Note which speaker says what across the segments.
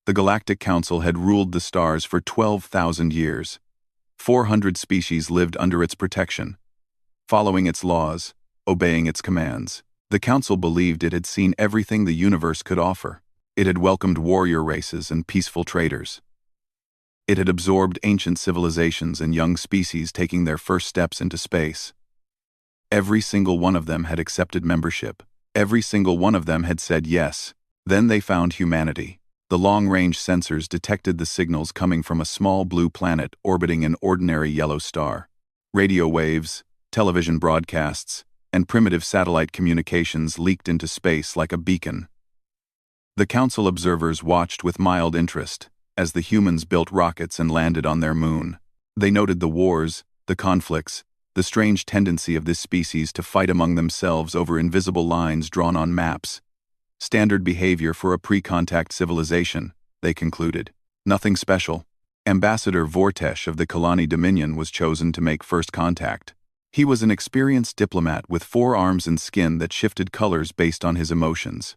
Speaker 1: The Galactic Council had ruled the stars for 12,000 years. 400 species lived under its protection, following its laws, obeying its commands. The Council believed it had seen everything the universe could offer. It had welcomed warrior races and peaceful traders. It had absorbed ancient civilizations and young species taking their first steps into space. Every single one of them had accepted membership. Every single one of them had said yes. Then they found humanity. The long-range sensors detected the signals coming from a small blue planet orbiting an ordinary yellow star. Radio waves, television broadcasts, and primitive satellite communications leaked into space like a beacon. The Council observers watched with mild interest as the humans built rockets and landed on their moon. They noted the wars, the conflicts, the strange tendency of this species to fight among themselves over invisible lines drawn on maps. Standard behavior for a pre-contact civilization, they concluded. Nothing special. Ambassador Vortesh of the Kalani Dominion was chosen to make first contact. He was an experienced diplomat with 4 arms and skin that shifted colors based on his emotions.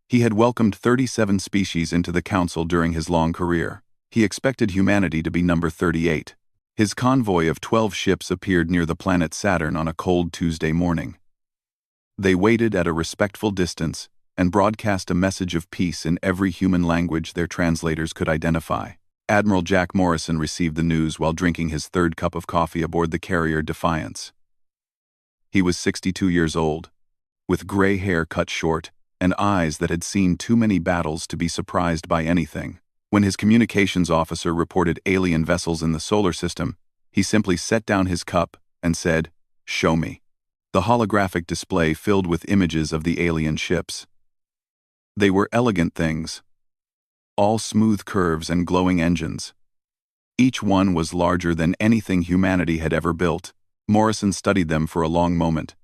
Speaker 1: He had welcomed 37 species into the Council during his long career. He expected humanity to be number 38. His convoy of 12 ships appeared near the planet Saturn on a cold Tuesday morning. They waited at a respectful distance and broadcast a message of peace in every human language their translators could identify. Admiral Jack Morrison received the news while drinking his 3rd cup of coffee aboard the carrier Defiance. He was 62 years old, with gray hair cut short and eyes that had seen too many battles to be surprised by anything. When his communications officer reported alien vessels in the solar system, he simply set down his cup and said, "Show me." The holographic display filled with images of the alien ships. They were elegant things, all smooth curves and glowing engines. Each one was larger than anything humanity had ever built. Morrison studied them for a long moment,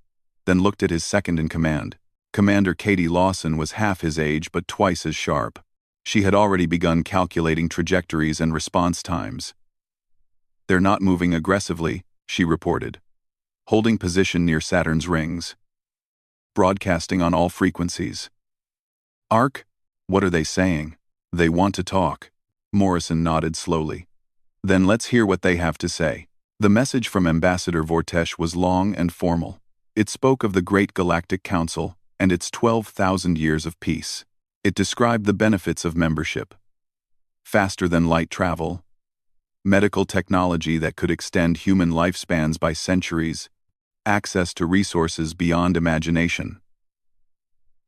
Speaker 1: then looked at his second-in-command. Commander Katie Lawson was half his age but twice as sharp. She had already begun calculating trajectories and response times. "They're not moving aggressively," she reported. "Holding position near Saturn's rings. Broadcasting on all frequencies." "Ark, what are they saying?" "They want to talk." Morrison nodded slowly. "Then let's hear what they have to say." The message from Ambassador Vortesh was long and formal. It spoke of the Great Galactic Council and its 12,000 years of peace. It described the benefits of membership. Faster-than-light travel, medical technology that could extend human lifespans by centuries, access to resources beyond imagination.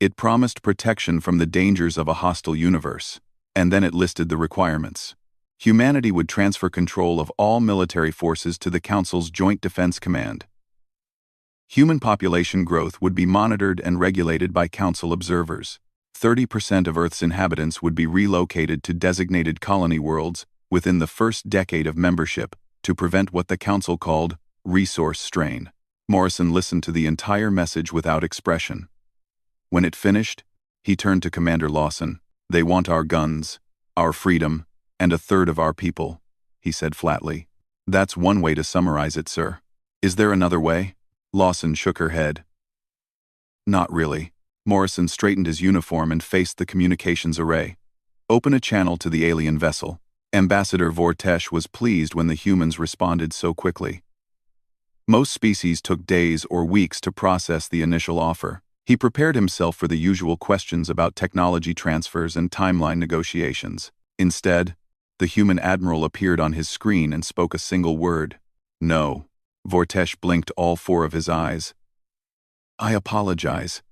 Speaker 1: It promised protection from the dangers of a hostile universe, and then it listed the requirements. Humanity would transfer control of all military forces to the Council's Joint Defense Command. Human population growth would be monitored and regulated by Council observers. 30% of Earth's inhabitants would be relocated to designated colony worlds within the first decade of membership to prevent what the Council called resource strain. Morrison listened to the entire message without expression. When it finished, he turned to Commander Lawson. "They want our guns, our freedom, and a third of our people," he said flatly. "That's one way to summarize it, sir. Is there another way?" Lawson shook her head. "Not really." Morrison straightened his uniform and faced the communications array. "Open a channel to the alien vessel." Ambassador Vortesh was pleased when the humans responded so quickly. Most species took days or weeks to process the initial offer. He prepared himself for the usual questions about technology transfers and timeline negotiations. Instead, the human admiral appeared on his screen and spoke a single word. "No." Vortesh blinked all 4 of his eyes. "I apologize.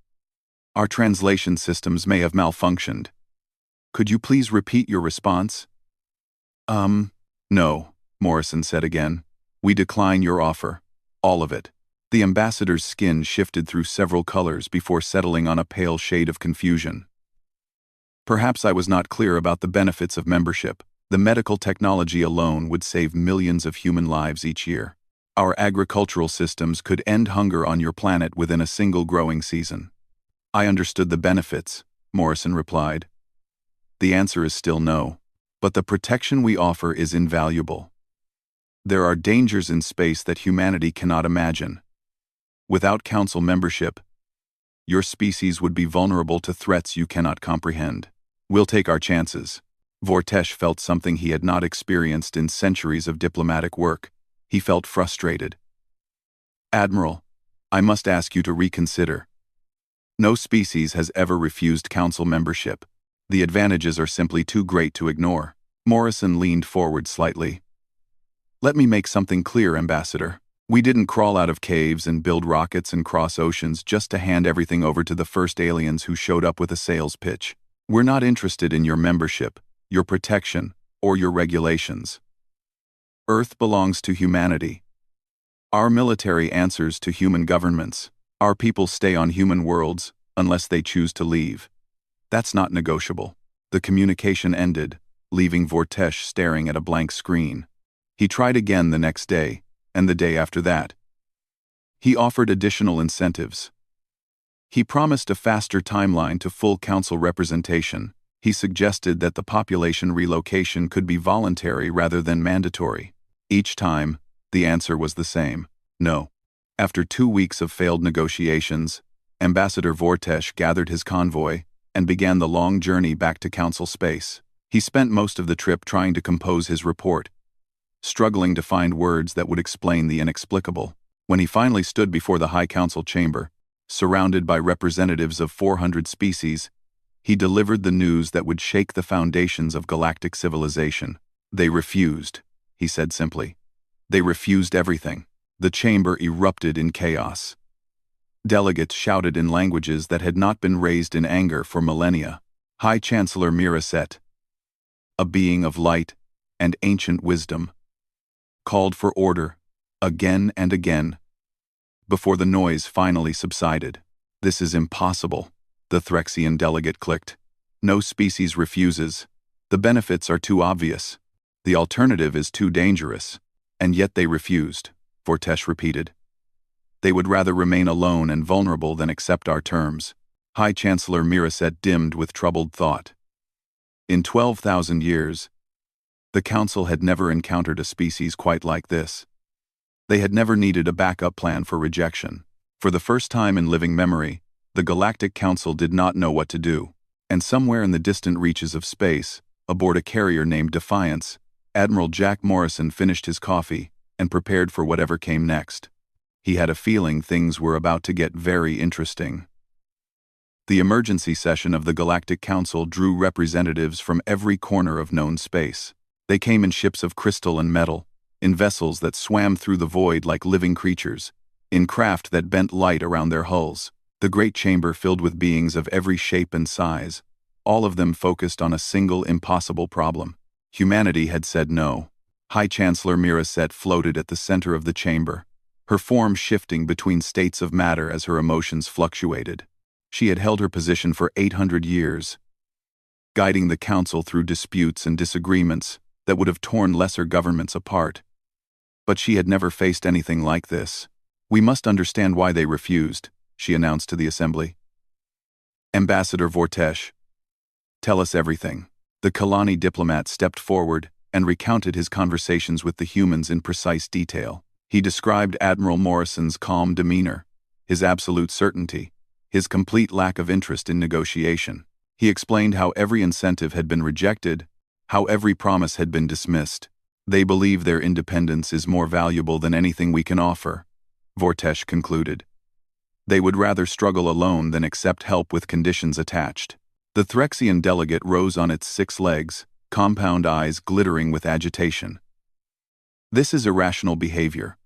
Speaker 1: Our translation systems may have malfunctioned. Could you please repeat your response?" No," Morrison said again. "We decline your offer. All of it." The ambassador's skin shifted through several colors before settling on a pale shade of confusion. "Perhaps I was not clear about the benefits of membership. The medical technology alone would save millions of human lives each year. Our agricultural systems could end hunger on your planet within a single growing season." "I understood the benefits," Morrison replied. "The answer is still no. But the protection we offer is invaluable. There are dangers in space that humanity cannot imagine. Without Council membership, your species would be vulnerable to threats you cannot comprehend. We'll take our chances. Vortesh felt something he had not experienced in centuries of diplomatic work. He felt frustrated. "Admiral, I must ask you to reconsider. No species has ever refused council membership. The advantages are simply too great to ignore." Morrison leaned forward slightly. "Let me make something clear, Ambassador. We didn't crawl out of caves and build rockets and cross oceans just to hand everything over to the first aliens who showed up with a sales pitch. We're not interested in your membership, your protection, or your regulations. Earth belongs to humanity. Our military answers to human governments. Our people stay on human worlds unless they choose to leave. That's not negotiable." The communication ended, leaving Vortesh staring at a blank screen. He tried again the next day, and the day after that. He offered additional incentives. He promised a faster timeline to full council representation. He suggested that the population relocation could be voluntary rather than mandatory. Each time, the answer was the same: no. After 2 weeks of failed negotiations, Ambassador Vortesh gathered his convoy and began the long journey back to council space. He spent most of the trip trying to compose his report, struggling to find words that would explain the inexplicable. When he finally stood before the High Council chamber, surrounded by representatives of 400 species, he delivered the news that would shake the foundations of galactic civilization. "They refused," he said simply. "They refused everything." The chamber erupted in chaos. Delegates shouted in languages that had not been raised in anger for millennia. High Chancellor Miraset, a being of light and ancient wisdom, called for order again and again before the noise finally subsided. "This is impossible," the Threxian delegate clicked. "No species refuses. The benefits are too obvious. The alternative is too dangerous. And yet they refused," Vortesh repeated. "They would rather remain alone and vulnerable than accept our terms." High Chancellor Miraset dimmed with troubled thought. In 12,000 years, the Council had never encountered a species quite like this. They had never needed a backup plan for rejection. For the first time in living memory, the Galactic Council did not know what to do. And somewhere in the distant reaches of space, aboard a carrier named Defiance, Admiral Jack Morrison finished his coffee and prepared for whatever came next. He had a feeling things were about to get very interesting. The emergency session of the Galactic Council drew representatives from every corner of known space. They came in ships of crystal and metal, in vessels that swam through the void like living creatures, in craft that bent light around their hulls. The great chamber filled with beings of every shape and size, all of them focused on a single impossible problem. Humanity had said no. High Chancellor Miraset floated at the center of the chamber, her form shifting between states of matter as her emotions fluctuated. She had held her position for 800 years, guiding the Council through disputes and disagreements that would have torn lesser governments apart. But she had never faced anything like this. "We must understand why they refused," she announced to the Assembly. "Ambassador Vortesh, tell us everything." The Kalani diplomat stepped forward and recounted his conversations with the humans in precise detail. He described Admiral Morrison's calm demeanor, his absolute certainty, his complete lack of interest in negotiation. He explained how every incentive had been rejected, how every promise had been dismissed. "They believe their independence is more valuable than anything we can offer," Vortesh concluded. "They would rather struggle alone than accept help with conditions attached." The Threxian delegate rose on its 6 legs, compound eyes glittering with agitation. "This is irrational behavior.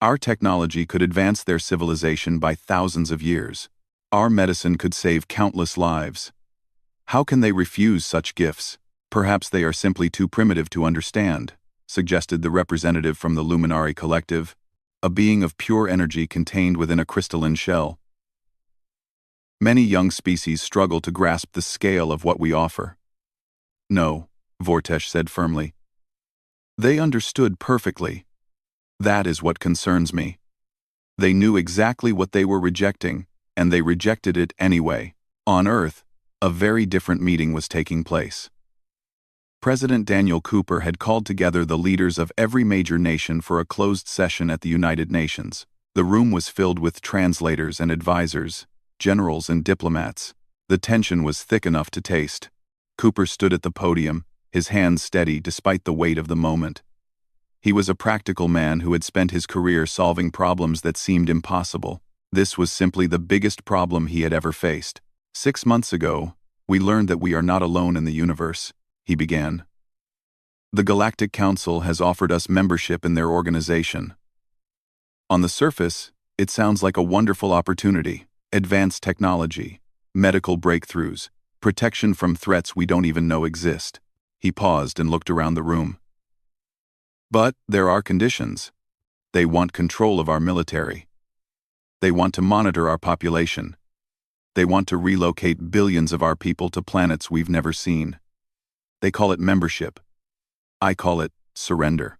Speaker 1: Our technology could advance their civilization by thousands of years. Our medicine could save countless lives. How can they refuse such gifts? Perhaps they are simply too primitive to understand," suggested the representative from the Luminari Collective, a being of pure energy contained within a crystalline shell. "Many young species struggle to grasp the scale of what we offer." "No," Vortesh said firmly. "They understood perfectly. That is what concerns me. They knew exactly what they were rejecting, and they rejected it anyway." On Earth, a very different meeting was taking place. President Daniel Cooper had called together the leaders of every major nation for a closed session at the United Nations. The room was filled with translators and advisors, generals and diplomats. The tension was thick enough to taste. Cooper stood at the podium, his hands steady despite the weight of the moment. He was a practical man who had spent his career solving problems that seemed impossible. This was simply the biggest problem he had ever faced. 6 months ago, we learned that we are not alone in the universe, he began. The Galactic Council has offered us membership in their organization. On the surface, it sounds like a wonderful opportunity. Advanced technology, medical breakthroughs, protection from threats we don't even know exist. He paused and looked around the room. But there are conditions. They want control of our military. They want to monitor our population. They want to relocate billions of our people to planets we've never seen. They call it membership. I call it surrender.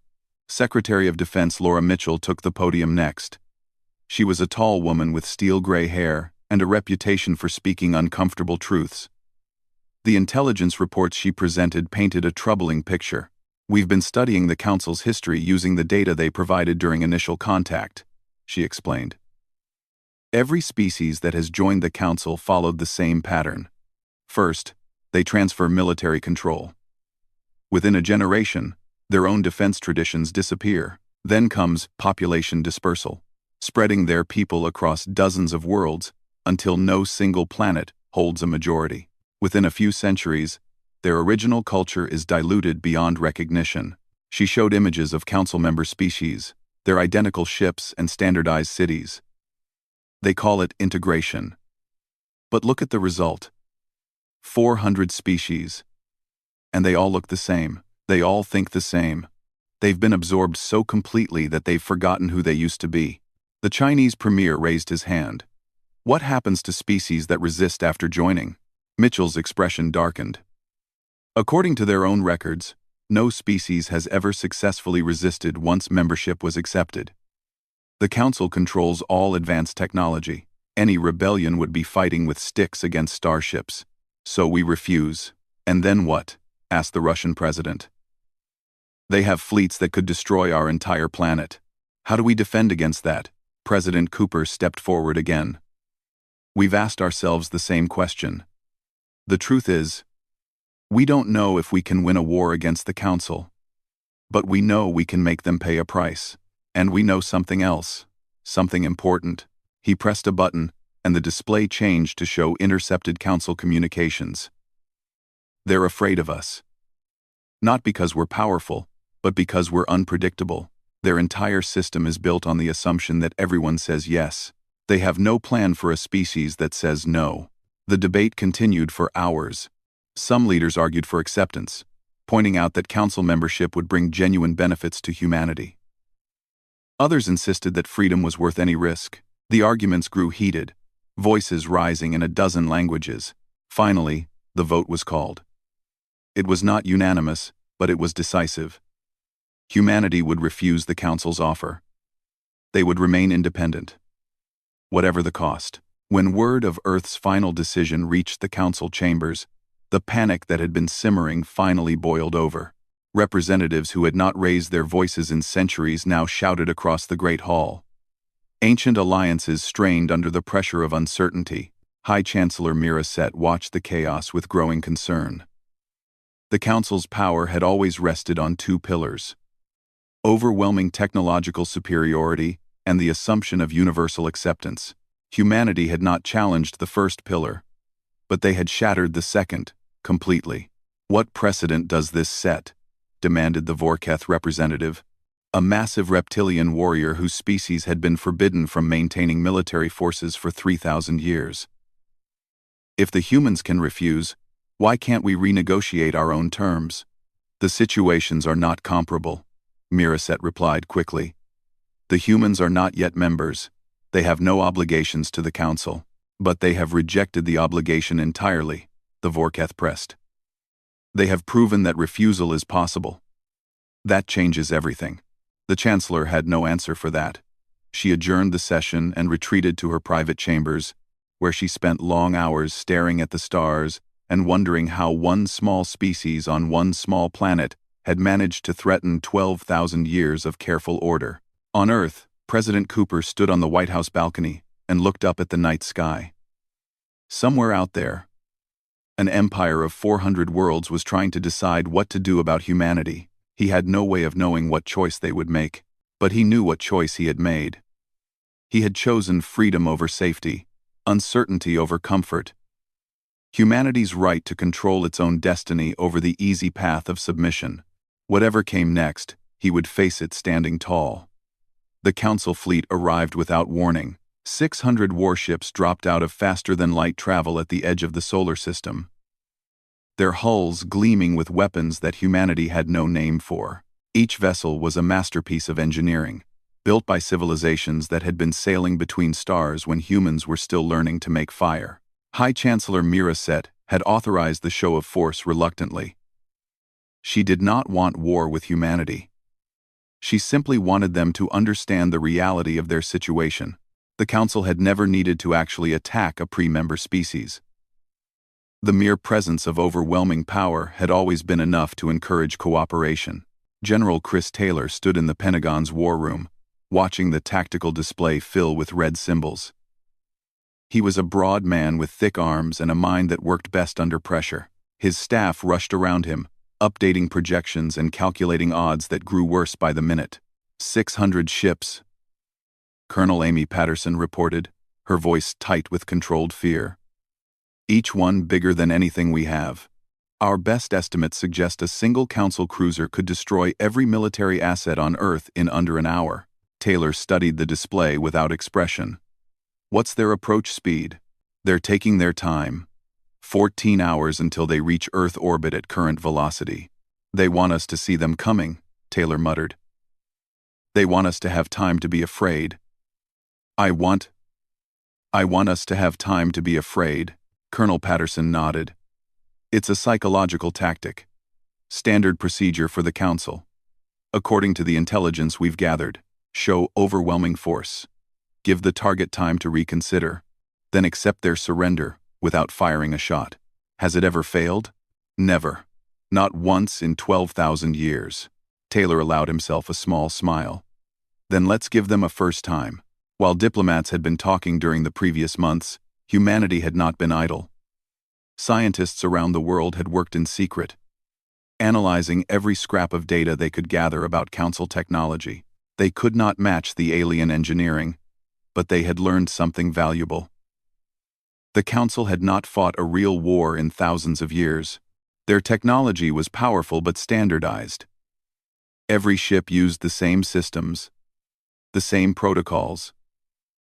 Speaker 1: Secretary of Defense Laura Mitchell took the podium next. She was a tall woman with steel-gray hair and a reputation for speaking uncomfortable truths. The intelligence reports she presented painted a troubling picture. We've been studying the Council's history using the data they provided during initial contact, she explained. Every species that has joined the Council followed the same pattern. First, they transfer military control. Within a generation, their own defense traditions disappear. Then comes population dispersal, spreading their people across dozens of worlds until no single planet holds a majority. Within a few centuries, their original culture is diluted beyond recognition. She showed images of council member species, their identical ships and standardized cities. They call it integration. But look at the result. 400 species. And they all look the same. They all think the same. They've been absorbed so completely that they've forgotten who they used to be. The Chinese premier raised his hand. What happens to species that resist after joining? Mitchell's expression darkened. According to their own records, no species has ever successfully resisted once membership was accepted. The Council controls all advanced technology. Any rebellion would be fighting with sticks against starships. So we refuse. And then what? Asked the Russian president. They have fleets that could destroy our entire planet. How do we defend against that? President Cooper stepped forward again. We've asked ourselves the same question. The truth is, we don't know if we can win a war against the Council. But we know we can make them pay a price. And we know something else. Something important. He pressed a button, and the display changed to show intercepted Council communications. They're afraid of us. Not because we're powerful, but because we're unpredictable. Their entire system is built on the assumption that everyone says yes. They have no plan for a species that says no. The debate continued for hours. Some leaders argued for acceptance, pointing out that Council membership would bring genuine benefits to humanity. Others insisted that freedom was worth any risk. The arguments grew heated, voices rising in a dozen languages. Finally, the vote was called. It was not unanimous, but it was decisive. Humanity would refuse the Council's offer. They would remain independent. Whatever the cost. When word of Earth's final decision reached the Council chambers, the panic that had been simmering finally boiled over. Representatives who had not raised their voices in centuries now shouted across the Great Hall. Ancient alliances strained under the pressure of uncertainty. High Chancellor Miraset watched the chaos with growing concern. The Council's power had always rested on two pillars: overwhelming technological superiority and the assumption of universal acceptance. Humanity had not challenged the first pillar, but they had shattered the second, completely. What precedent does this set? Demanded the Vorketh representative, a massive reptilian warrior whose species had been forbidden from maintaining military forces for 3,000 years. If the humans can refuse, why can't we renegotiate our own terms? The situations are not comparable, Miraset replied quickly. The humans are not yet members. They have no obligations to the Council. But they have rejected the obligation entirely, the Vorketh pressed. They have proven that refusal is possible. That changes everything. The Chancellor had no answer for that. She adjourned the session and retreated to her private chambers, where she spent long hours staring at the stars and wondering how one small species on one small planet had managed to threaten 12,000 years of careful order. On Earth, President Cooper stood on the White House balcony and looked up at the night sky. Somewhere out there, An empire of 400 worlds was trying to decide what to do about humanity. He had no way of knowing what choice they would make, but he knew what choice he had made. He had chosen freedom over safety, uncertainty over comfort, humanity's right to control its own destiny over the easy path of submission. Whatever came next, he would face it standing tall. The Council fleet arrived without warning. 600 warships dropped out of faster-than-light travel at the edge of the solar system, their hulls gleaming with weapons that humanity had no name for. Each vessel was a masterpiece of engineering, built by civilizations that had been sailing between stars when humans were still learning to make fire. High Chancellor Miraset had authorized the show of force reluctantly. She did not want war with humanity. She simply wanted them to understand the reality of their situation. The Council had never needed to actually attack a pre-member species. The mere presence of overwhelming power had always been enough to encourage cooperation. General Chris Taylor stood in the Pentagon's war room, watching the tactical display fill with red symbols. He was a broad man with thick arms and a mind that worked best under pressure. His staff rushed around him, updating projections and calculating odds that grew worse by the minute. 600 ships, Colonel Amy Patterson reported, her voice tight with controlled fear. Each one bigger than anything we have. Our best estimates suggest a single Council cruiser could destroy every military asset on Earth in under an hour. Taylor studied the display without expression. What's their approach speed? They're taking their time. 14 hours until they reach Earth orbit at current velocity. They want us to see them coming, Taylor muttered. They want us to have time to be afraid. I want us to have time to be afraid, Colonel Patterson nodded. It's a psychological tactic. Standard procedure for the Council. According to the intelligence we've gathered, show overwhelming force. Give the target time to reconsider, then accept their surrender without firing a shot. Has it ever failed? Never. Not once in 12,000 years. Taylor allowed himself a small smile. Then let's give them a first time. While diplomats had been talking during the previous months, humanity had not been idle. Scientists around the world had worked in secret, analyzing every scrap of data they could gather about Council technology. They could not match the alien engineering, but they had learned something valuable. The Council had not fought a real war in thousands of years. Their technology was powerful but standardized. Every ship used the same systems, the same protocols,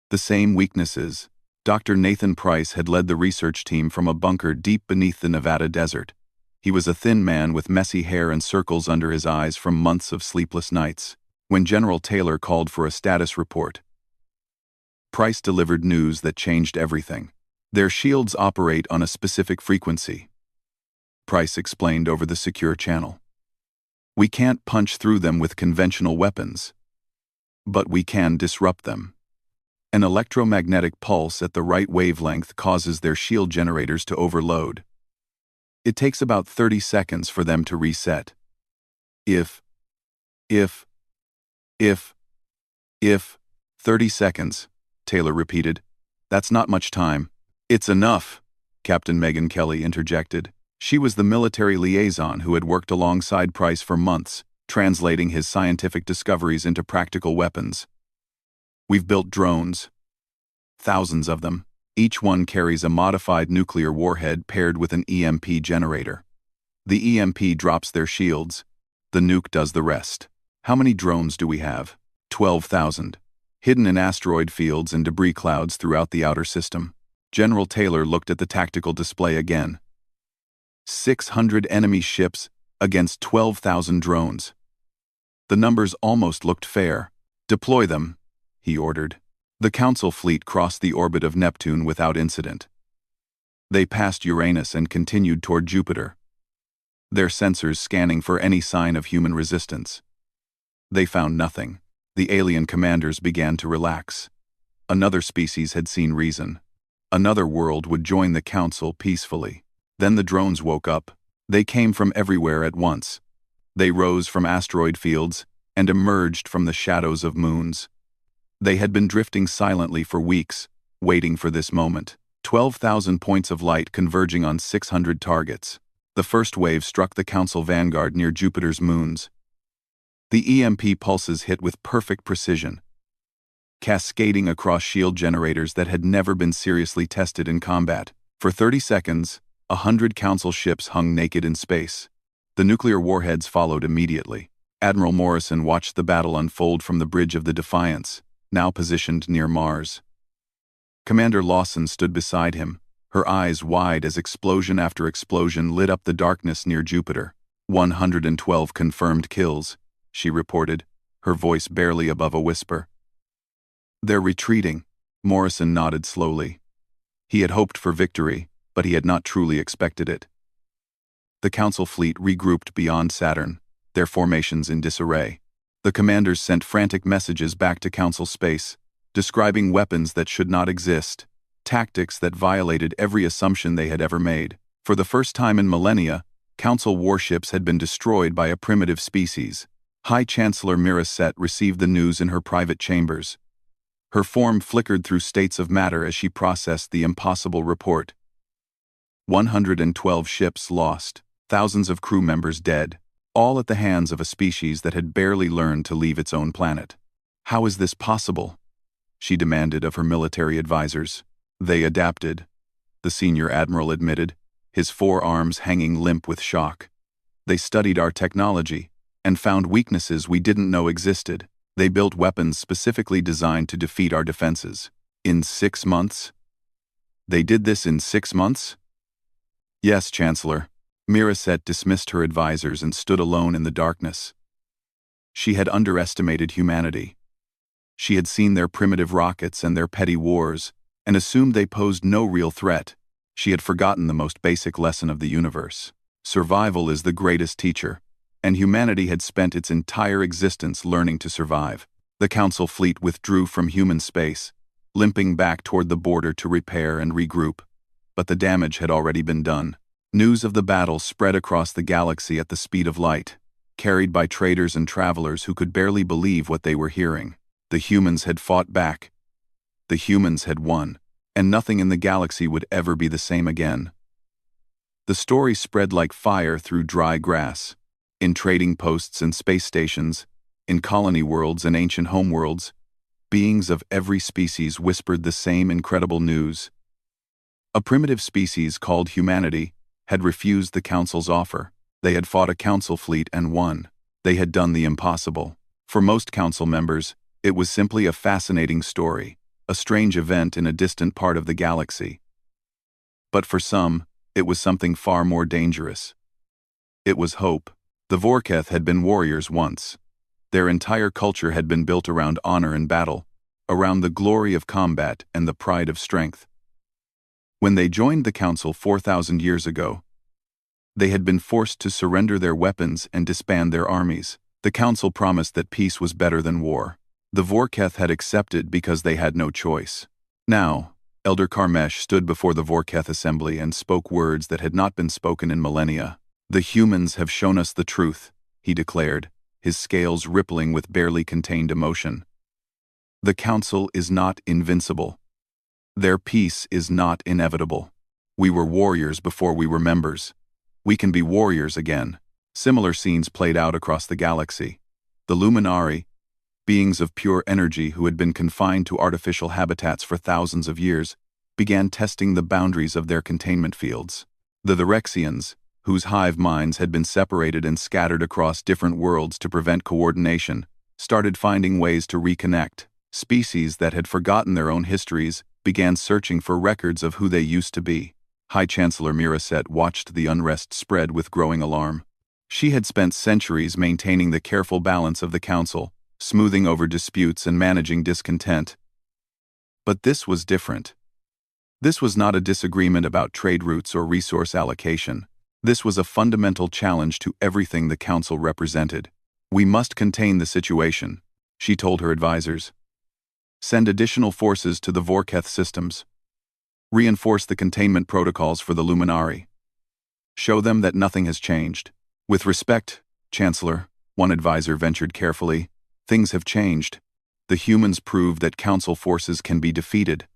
Speaker 1: the same weaknesses. Dr. Nathan Price had led the research team from a bunker deep beneath the Nevada desert. He was a thin man with messy hair and circles under his eyes from months of sleepless nights. When General Taylor called for a status report, Price delivered news that changed everything. Their shields operate on a specific frequency, Price explained over the secure channel. We can't punch through them with conventional weapons, but we can disrupt them. An electromagnetic pulse at the right wavelength causes their shield generators to overload. It takes about 30 seconds for them to reset. If 30 seconds, Taylor repeated. That's not much time. It's enough, Captain Megan Kelly interjected. She was the military liaison who had worked alongside Price for months, translating his scientific discoveries into practical weapons. We've built drones. Thousands of them. Each one carries a modified nuclear warhead paired with an EMP generator. The EMP drops their shields. The nuke does the rest. How many drones do we have? 12,000. Hidden in asteroid fields and debris clouds throughout the outer system. General Taylor looked at the tactical display again. 600 enemy ships against 12,000 drones. The numbers almost looked fair. Deploy them, he ordered. The Council fleet crossed the orbit of Neptune without incident. They passed Uranus and continued toward Jupiter, their sensors scanning for any sign of human resistance. They found nothing. The alien commanders began to relax. Another species had seen reason. Another world would join the Council peacefully. Then the drones woke up. They came from everywhere at once. They rose from asteroid fields and emerged from the shadows of moons. They had been drifting silently for weeks, waiting for this moment. 12,000 points of light converging on 600 targets. The first wave struck the Council vanguard near Jupiter's moons. The EMP pulses hit with perfect precision, cascading across shield generators that had never been seriously tested in combat. For 30 seconds, 100 Council ships hung naked in space. The nuclear warheads followed immediately. Admiral Morrison watched the battle unfold from the bridge of the Defiance, now positioned near Mars. Commander Lawson stood beside him, her eyes wide as explosion after explosion lit up the darkness near Jupiter. 112 confirmed kills, she reported, her voice barely above a whisper. They're retreating, Morrison nodded slowly. He had hoped for victory, but he had not truly expected it. The Council fleet regrouped beyond Saturn, their formations in disarray. The commanders sent frantic messages back to Council space, describing weapons that should not exist, tactics that violated every assumption they had ever made. For the first time in millennia, Council warships had been destroyed by a primitive species. High Chancellor Miracet received the news in her private chambers. Her form flickered through states of matter as she processed the impossible report. 112 ships lost, thousands of crew members dead, all at the hands of a species that had barely learned to leave its own planet. How is this possible? She demanded of her military advisors. They adapted, the senior admiral admitted, his forearms hanging limp with shock. They studied our technology and found weaknesses we didn't know existed. They built weapons specifically designed to defeat our defenses. In 6 months? They did this in 6 months? Yes, Chancellor. Miracet dismissed her advisors and stood alone in the darkness. She had underestimated humanity. She had seen their primitive rockets and their petty wars, and assumed they posed no real threat. She had forgotten the most basic lesson of the universe. Survival is the greatest teacher, and humanity had spent its entire existence learning to survive. The Council fleet withdrew from human space, limping back toward the border to repair and regroup. But the damage had already been done. News of the battle spread across the galaxy at the speed of light, carried by traders and travelers who could barely believe what they were hearing. The humans had fought back. The humans had won, and nothing in the galaxy would ever be the same again. The story spread like fire through dry grass. In trading posts and space stations, in colony worlds and ancient homeworlds, beings of every species whispered the same incredible news. A primitive species called humanity had refused the Council's offer. They had fought a Council fleet and won. They had done the impossible. For most Council members, it was simply a fascinating story, a strange event in a distant part of the galaxy. But for some, it was something far more dangerous. It was hope. The Vorketh had been warriors once. Their entire culture had been built around honor and battle, around the glory of combat and the pride of strength. When they joined the Council 4,000 years ago, they had been forced to surrender their weapons and disband their armies. The Council promised that peace was better than war. The Vorketh had accepted because they had no choice. Now, Elder Karmesh stood before the Vorketh assembly and spoke words that had not been spoken in millennia. The humans have shown us the truth, he declared, his scales rippling with barely contained emotion. The Council is not invincible. Their peace is not inevitable. We were warriors before we were members. We can be warriors again. Similar scenes played out across the galaxy. The Luminari, beings of pure energy who had been confined to artificial habitats for thousands of years, began testing the boundaries of their containment fields. The Therexians, whose hive minds had been separated and scattered across different worlds to prevent coordination, started finding ways to reconnect. Species that had forgotten their own histories began searching for records of who they used to be. High Chancellor Miracet watched the unrest spread with growing alarm. She had spent centuries maintaining the careful balance of the Council, smoothing over disputes and managing discontent. But this was different. This was not a disagreement about trade routes or resource allocation. This was a fundamental challenge to everything the Council represented. We must contain the situation, she told her advisors. Send additional forces to the Vorketh systems. Reinforce the containment protocols for the Luminari. Show them that nothing has changed. With respect, Chancellor, one advisor ventured carefully, things have changed. The humans proved that Council forces can be defeated.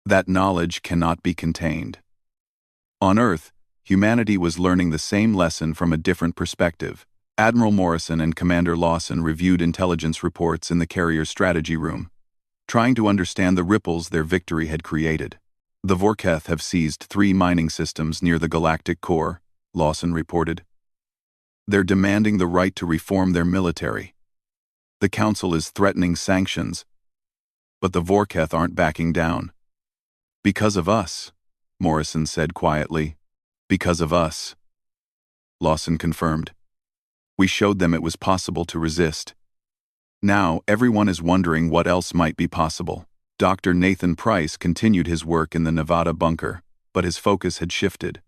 Speaker 1: That knowledge cannot be contained. On Earth, humanity was learning the same lesson from a different perspective. Admiral Morrison and Commander Lawson reviewed intelligence reports in the carrier's strategy room, trying to understand the ripples their victory had created. The Vorketh have seized 3 mining systems near the galactic core, Lawson reported. They're demanding the right to reform their military. The Council is threatening sanctions, but the Vorketh aren't backing down. Because of us, Morrison said quietly. Because of us, Lawson confirmed. We showed them it was possible to resist. Now, everyone is wondering what else might be possible. Dr. Nathan Price continued his work in the Nevada bunker, but his focus had shifted.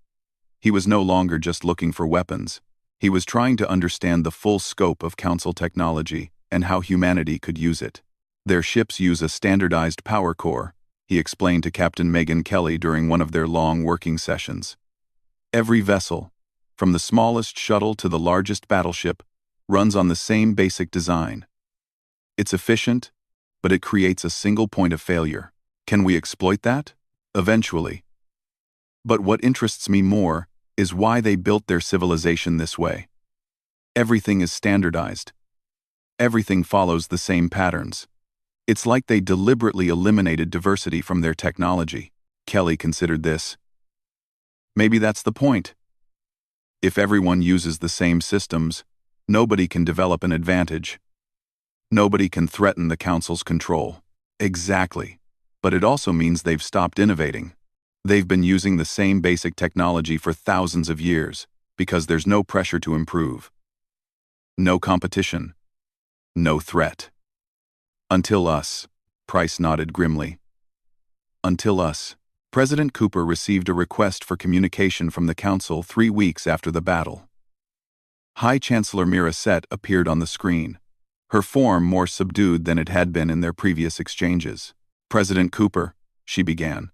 Speaker 1: He was no longer just looking for weapons. He was trying to understand the full scope of Council technology and how humanity could use it. Their ships use a standardized power core, he explained to Captain Megan Kelly during one of their long working sessions. Every vessel, from the smallest shuttle to the largest battleship, runs on the same basic design. It's efficient, but it creates a single point of failure. Can we exploit that? Eventually. But what interests me more is why they built their civilization this way. Everything is standardized. Everything follows the same patterns. It's like they deliberately eliminated diversity from their technology. Kelly considered this. Maybe that's the point. If everyone uses the same systems, nobody can develop an advantage. Nobody can threaten the Council's control. Exactly. But it also means they've stopped innovating. They've been using the same basic technology for thousands of years, because there's no pressure to improve. No competition. No threat. Until us, Price nodded grimly. Until us. President Cooper received a request for communication from the Council 3 weeks after the battle. High Chancellor Miracet appeared on the screen, her form more subdued than it had been in their previous exchanges. President Cooper, she began.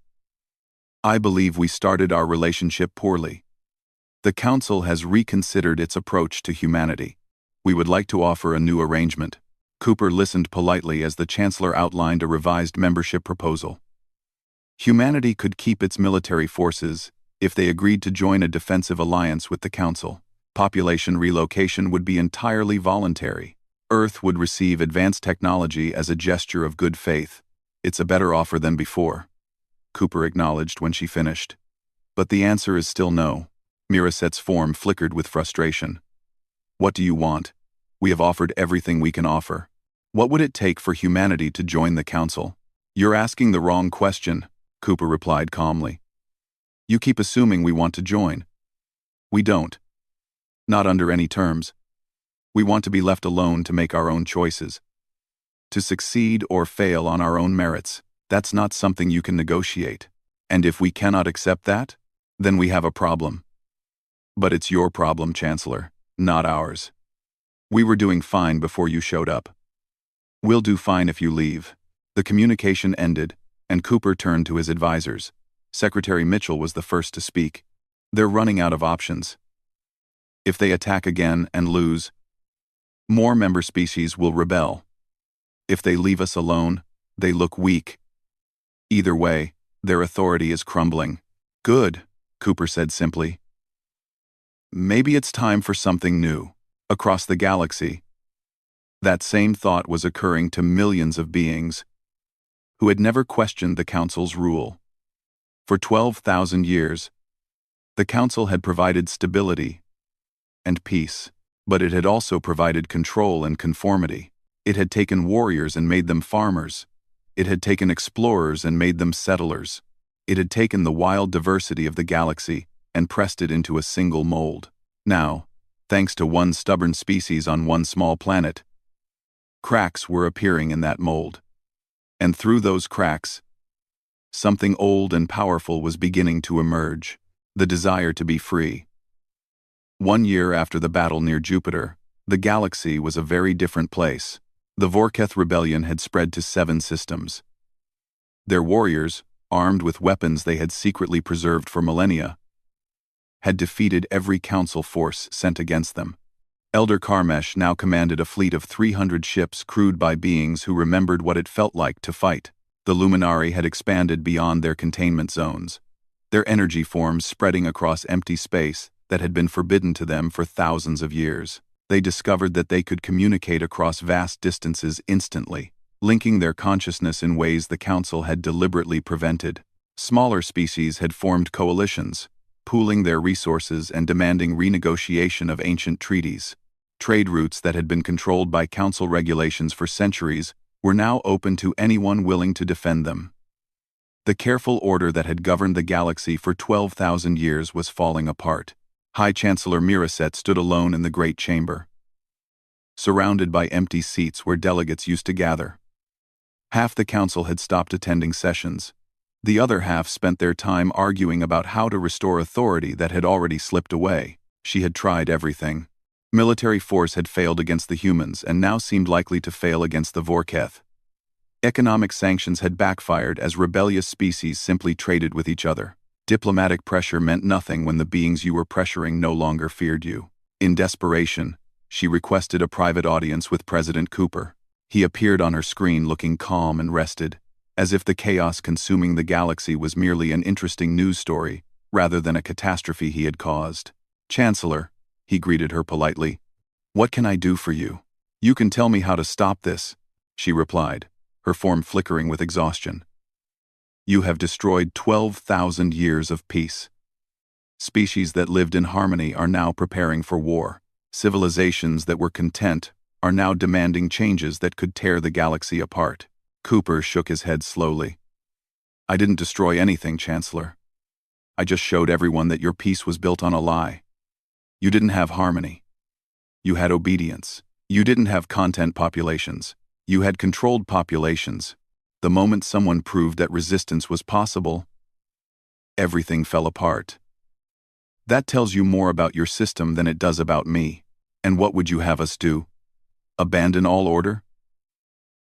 Speaker 1: I believe we started our relationship poorly. The Council has reconsidered its approach to humanity. We would like to offer a new arrangement. Cooper listened politely as the Chancellor outlined a revised membership proposal. Humanity could keep its military forces if they agreed to join a defensive alliance with the Council. Population relocation would be entirely voluntary. Earth would receive advanced technology as a gesture of good faith. It's a better offer than before, Cooper acknowledged when she finished. But the answer is still no. Miracet's form flickered with frustration. What do you want? We have offered everything we can offer. What would it take for humanity to join the Council? You're asking the wrong question, Cooper replied calmly. You keep assuming we want to join. We don't. Not under any terms. We want to be left alone to make our own choices. To succeed or fail on our own merits, that's not something you can negotiate. And if we cannot accept that, then we have a problem. But it's your problem, Chancellor, not ours. We were doing fine before you showed up. We'll do fine if you leave. The communication ended, and Cooper turned to his advisors. Secretary Mitchell was the first to speak. They're running out of options. If they attack again and lose, more member species will rebel. If they leave us alone, they look weak. Either way, their authority is crumbling. Good, Cooper said simply. Maybe it's time for something new. Across the galaxy, that same thought was occurring to millions of beings who had never questioned the Council's rule. For 12,000 years, the Council had provided stability and peace, but it had also provided control and conformity. It had taken warriors and made them farmers. It had taken explorers and made them settlers. It had taken the wild diversity of the galaxy and pressed it into a single mold. Now, thanks to one stubborn species on one small planet, cracks were appearing in that mold. And through those cracks, something old and powerful was beginning to emerge, the desire to be free. 1 year after the battle near Jupiter, the galaxy was a very different place. The Vorketh rebellion had spread to 7 systems. Their warriors, armed with weapons they had secretly preserved for millennia, had defeated every Council force sent against them. Elder Karmesh now commanded a fleet of 300 ships crewed by beings who remembered what it felt like to fight. The Luminari had expanded beyond their containment zones, their energy forms spreading across empty space that had been forbidden to them for thousands of years. They discovered that they could communicate across vast distances instantly, linking their consciousness in ways the Council had deliberately prevented. Smaller species had formed coalitions, pooling their resources and demanding renegotiation of ancient treaties. Trade routes that had been controlled by Council regulations for centuries were now open to anyone willing to defend them. The careful order that had governed the galaxy for 12,000 years was falling apart. High Chancellor Miraset stood alone in the Great Chamber, surrounded by empty seats where delegates used to gather. Half the Council had stopped attending sessions. The other half spent their time arguing about how to restore authority that had already slipped away. She had tried everything. Military force had failed against the humans and now seemed likely to fail against the Vorketh. Economic sanctions had backfired as rebellious species simply traded with each other. Diplomatic pressure meant nothing when the beings you were pressuring no longer feared you. In desperation, she requested a private audience with President Cooper. He appeared on her screen looking calm and rested, as if the chaos consuming the galaxy was merely an interesting news story rather than a catastrophe he had caused. "Chancellor," he greeted her politely, "what can I do for you?" "You can tell me how to stop this," she replied, her form flickering with exhaustion. "You have destroyed 12,000 years of peace. Species that lived in harmony are now preparing for war. Civilizations that were content are now demanding changes that could tear the galaxy apart." Cooper shook his head slowly. "I didn't destroy anything, Chancellor. I just showed everyone that your peace was built on a lie. You didn't have harmony. You had obedience. You didn't have content populations. You had controlled populations. The moment someone proved that resistance was possible, everything fell apart. That tells you more about your system than it does about me. And what would you have us do? Abandon all order?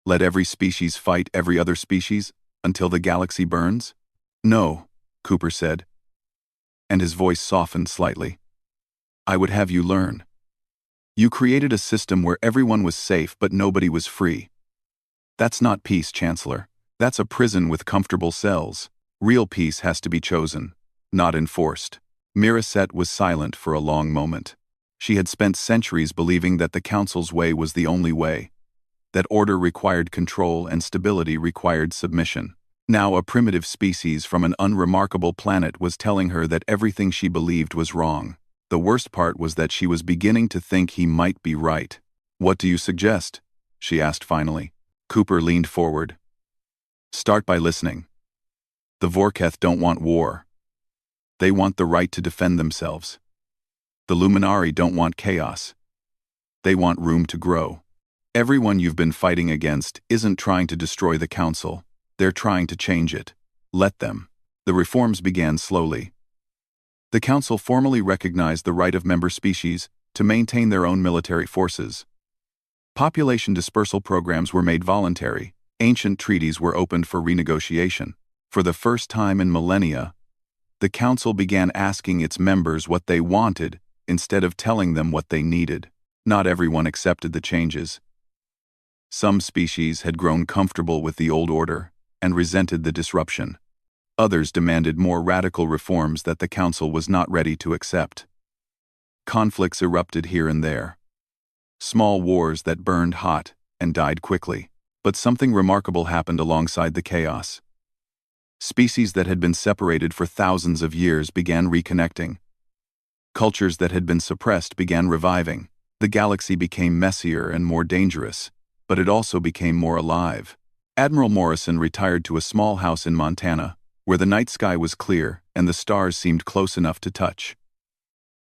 Speaker 1: Let every species fight every other species until the galaxy burns?" "No," Cooper said, and his voice softened slightly. "I would have you learn. You created a system where everyone was safe but nobody was free. That's not peace, Chancellor. That's a prison with comfortable cells. Real peace has to be chosen, not enforced." Miraset was silent for a long moment. She had spent centuries believing that the Council's way was the only way, that order required control and stability required submission. Now a primitive species from an unremarkable planet was telling her that everything she believed was wrong. The worst part was that she was beginning to think he might be right. "What do you suggest?" she asked finally. Cooper leaned forward. "Start by listening. The Vorketh don't want war. They want the right to defend themselves. The Luminari don't want chaos. They want room to grow. Everyone you've been fighting against isn't trying to destroy the Council. They're trying to change it. Let them." The reforms began slowly. The Council formally recognized the right of member species to maintain their own military forces. Population dispersal programs were made voluntary. Ancient treaties were opened for renegotiation. For the first time in millennia, the Council began asking its members what they wanted instead of telling them what they needed. Not everyone accepted the changes. Some species had grown comfortable with the old order and resented the disruption. Others demanded more radical reforms that the Council was not ready to accept. Conflicts erupted here and there. Small wars that burned hot and died quickly. But something remarkable happened alongside the chaos. Species that had been separated for thousands of years began reconnecting. Cultures that had been suppressed began reviving. The galaxy became messier and more dangerous, but it also became more alive. Admiral Morrison retired to a small house in Montana, where the night sky was clear and the stars seemed close enough to touch.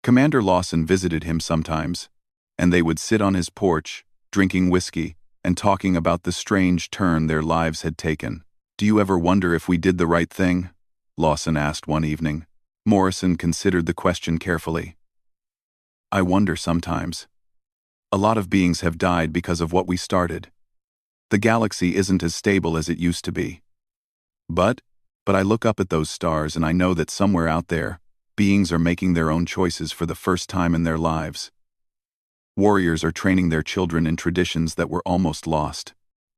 Speaker 1: Commander Lawson visited him sometimes, and they would sit on his porch, drinking whiskey and talking about the strange turn their lives had taken. "Do you ever wonder if we did the right thing?" Lawson asked one evening. Morrison considered the question carefully. "I wonder sometimes. A lot of beings have died because of what we started. The galaxy isn't as stable as it used to be. But I look up at those stars and I know that somewhere out there, beings are making their own choices for the first time in their lives. Warriors are training their children in traditions that were almost lost.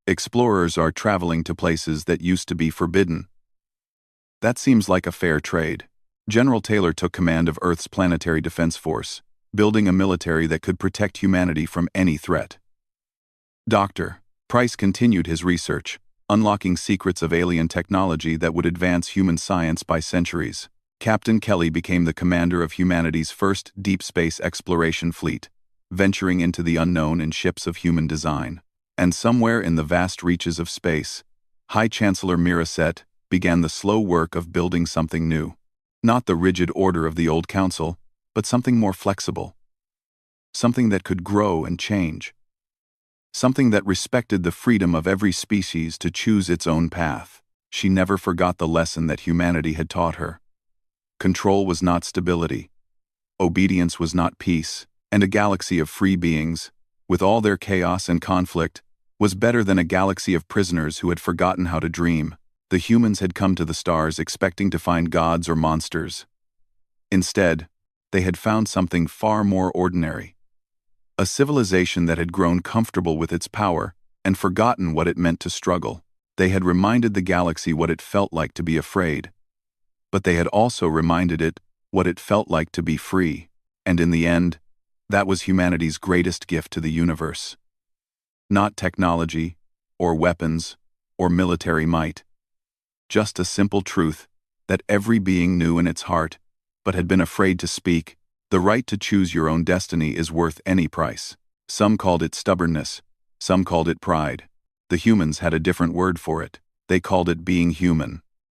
Speaker 1: Explorers are traveling to places that used to be forbidden. That seems like a fair trade. General Taylor took command of Earth's planetary defense force, building a military that could protect humanity from any threat. Dr. Price continued his research, unlocking secrets of alien technology that would advance human science by centuries. Captain Kelly became the commander of humanity's first deep space exploration fleet, venturing into the unknown in ships of human design. And somewhere in the vast reaches of space, High Chancellor Miracet began the slow work of building something new. Not the rigid order of the old council, but something more flexible. Something that could grow and change. Something that respected the freedom of every species to choose its own path. She never forgot the lesson that humanity had taught her. Control was not stability. Obedience was not peace, and a galaxy of free beings, with all their chaos and conflict, was better than a galaxy of prisoners who had forgotten how to dream. The humans had come to the stars expecting to find gods or monsters. Instead, they had found something far more ordinary. A civilization that had grown comfortable with its power and forgotten what it meant to struggle. They had reminded the galaxy what it felt like to be afraid. But they had also reminded it what it felt like to be free. And in the end, that was humanity's greatest gift to the universe. Not technology, or weapons, or military might. Just a simple truth that every being knew in its heart, but had been afraid to speak. The right to choose your own destiny is worth any price. Some called it stubbornness, some called it pride. The humans had a different word for it. They called it being human.